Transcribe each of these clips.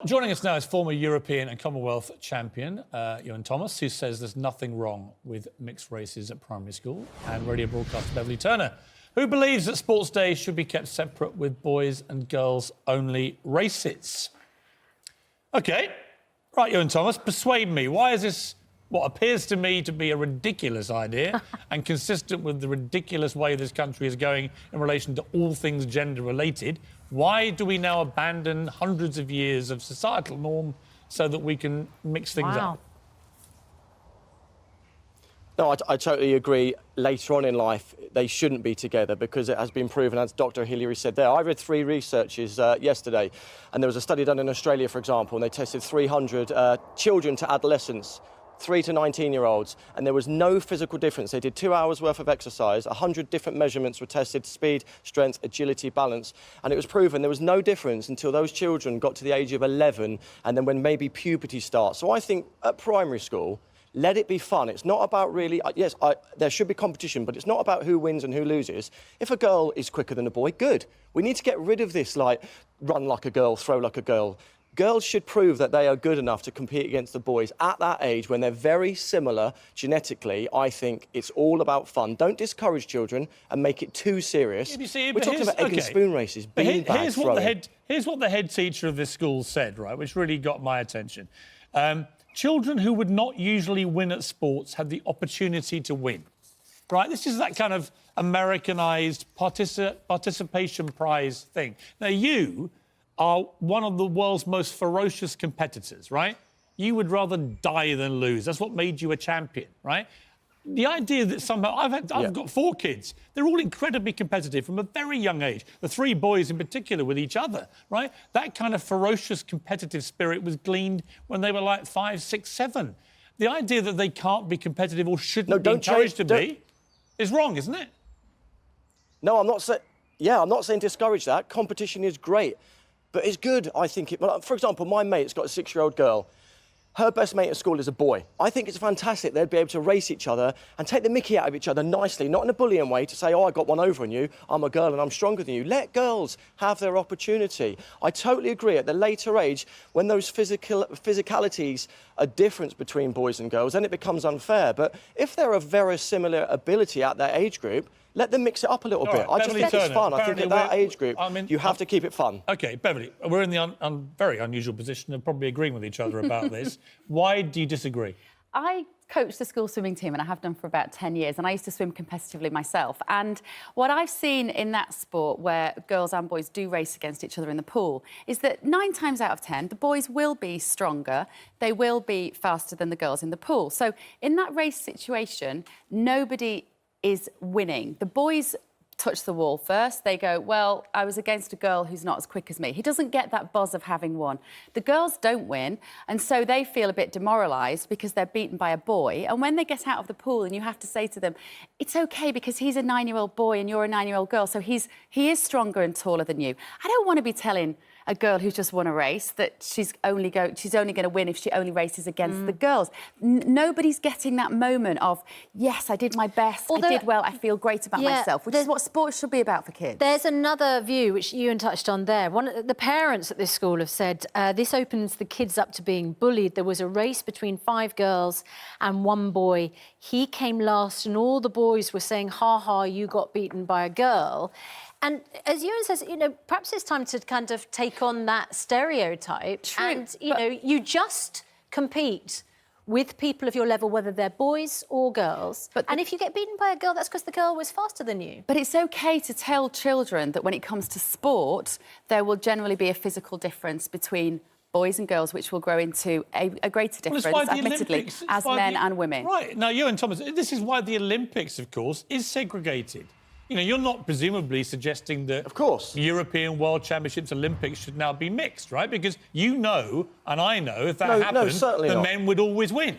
Joining us now is former European and Commonwealth champion, Iwan Thomas, who says there's nothing wrong with mixed races at primary school, and radio broadcaster Beverly Turner, who believes that sports days should be kept separate with boys and girls only races. OK, right, Joran Thomas, persuade me. Why is this what appears to me to be a ridiculous idea and consistent with the ridiculous way this country is going in relation to all things gender-related? Why do we now abandon hundreds of years of societal norm so that we can mix things up? No, I totally agree. Later on in life, they shouldn't be together because it has been proven, as Dr. Hillary said there. I read 3 researches yesterday, and there was a study done in Australia, for example, and they tested 300 children to adolescents, 3 to 19-year-olds, and there was no physical difference. They did 2 hours worth of exercise, 100 different measurements were tested, speed, strength, agility, balance, and it was proven there was no difference until those children got to the age of 11, and then when maybe puberty starts. So I think at primary school, let it be fun. It's not about really... Yes, there should be competition, but it's not about who wins and who loses. If a girl is quicker than a boy, good. We need to get rid of this, like, run like a girl, throw like a girl. Girls should prove that they are good enough to compete against the boys at that age when they're very similar genetically. I think it's all about fun. Don't discourage children and make it too serious. Yeah, we're talking about egg and spoon races, here's what the head teacher of this school said, right, which really got my attention. Children who would not usually win at sports had the opportunity to win. Right, this is that kind of Americanised participation prize thing. Now, you are one of the world's most ferocious competitors, right? You would rather die than lose. That's what made you a champion, right? The idea that somehow... I've got 4 kids. They're all incredibly competitive from a very young age. The 3 boys in particular with each other, right? That kind of ferocious competitive spirit was gleaned when they were like 5, 6, 7. The idea that they can't be competitive or shouldn't be encouraged to be is wrong, isn't it? No, I'm not saying... Yeah, I'm not saying discourage that. Competition is great. But it's good, I think. For example, my mate's got a 6-year-old girl. Her best mate at school is a boy. I think it's fantastic they'd be able to race each other and take the mickey out of each other nicely, not in a bullying way to say, oh, I got one over on you, I'm a girl and I'm stronger than you. Let girls have their opportunity. I totally agree. At the later age, when those physicalities are different between boys and girls, then it becomes unfair. But if they're of very similar ability at their age group, let them mix it up a little bit. I just think it's fun. I think at that age group, you have to keep it fun. OK, Beverly, we're in the very unusual position of probably agreeing with each other about this. Why do you disagree? I coach the school swimming team, and I have done for about 10 years, and I used to swim competitively myself. And what I've seen in that sport, where girls and boys do race against each other in the pool, is that 9 times out of 10, the boys will be stronger, they will be faster than the girls in the pool. So in that race situation, nobody is winning. The boys touch the wall first. They go, well, I was against a girl who's not as quick as me. He doesn't get that buzz of having won. The girls don't win, and so they feel a bit demoralised because they're beaten by a boy. And when they get out of the pool and you have to say to them, it's OK because he's a 9-year-old boy and you're a 9-year-old girl, so he is stronger and taller than you. I don't want to be telling a girl who's just won a race that she's only going to win if she only races against the girls. Nobody's getting that moment of, yes, I did my best, I did well, I feel great about myself, which is what sports should be about for kids. There's another view, which Iwan touched on there. The parents at this school have said this opens the kids up to being bullied. There was a race between 5 girls and 1 boy. He came last and all the boys were saying, ha ha, you got beaten by a girl. And as Iwan says, you know, perhaps it's time to kind of take on that stereotype. True, and, you know, you just compete with people of your level, whether they're boys or girls. And if you get beaten by a girl, that's because the girl was faster than you. But it's OK to tell children that when it comes to sport, there will generally be a physical difference between boys and girls, which will grow into a greater difference, admittedly, as men and women. Right. Now, Joran Thomas, this is why the Olympics, of course, is segregated. You know, you're not presumably suggesting that... Of course. European World Championships, Olympics should now be mixed, right? Because you know, and I know, if that happened, the men would always win.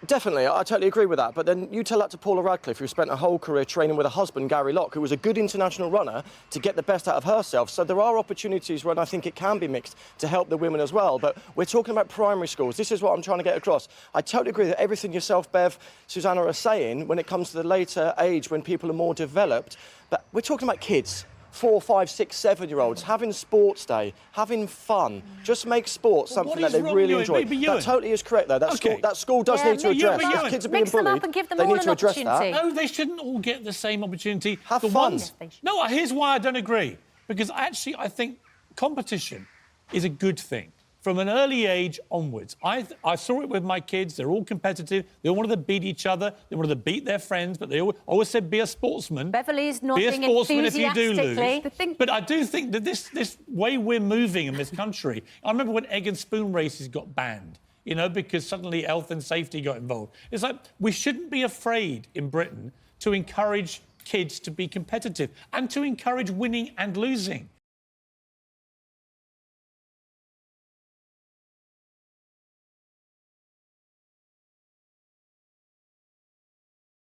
Definitely, I totally agree with that. But then you tell that to Paula Radcliffe, who spent her whole career training with her husband, Gary Locke, who was a good international runner, to get the best out of herself. So there are opportunities when I think it can be mixed to help the women as well. But we're talking about primary schools. This is what I'm trying to get across. I totally agree that everything yourself, Bev, Susanna are saying when it comes to the later age when people are more developed. But we're talking about kids. 4, 5, 6, 7-year-olds having sports day, having fun. Just make sport something that they really enjoy. That totally is correct, though. That school does need to address. If kids are being bullied, they need to address that. No, they shouldn't all get the same opportunity. Have fun. No, here's why I don't agree. Because actually, I think competition is a good thing. From an early age onwards. I saw it with my kids. They're all competitive. They all wanted to beat each other. They wanted to beat their friends, but they always said, be a sportsman. Beverly's nodding be a sportsman if you do enthusiastically. lose. But I do think that this way we're moving in this country... I remember when egg and spoon races got banned, you know, because suddenly health and safety got involved. It's like we shouldn't be afraid in Britain to encourage kids to be competitive and to encourage winning and losing.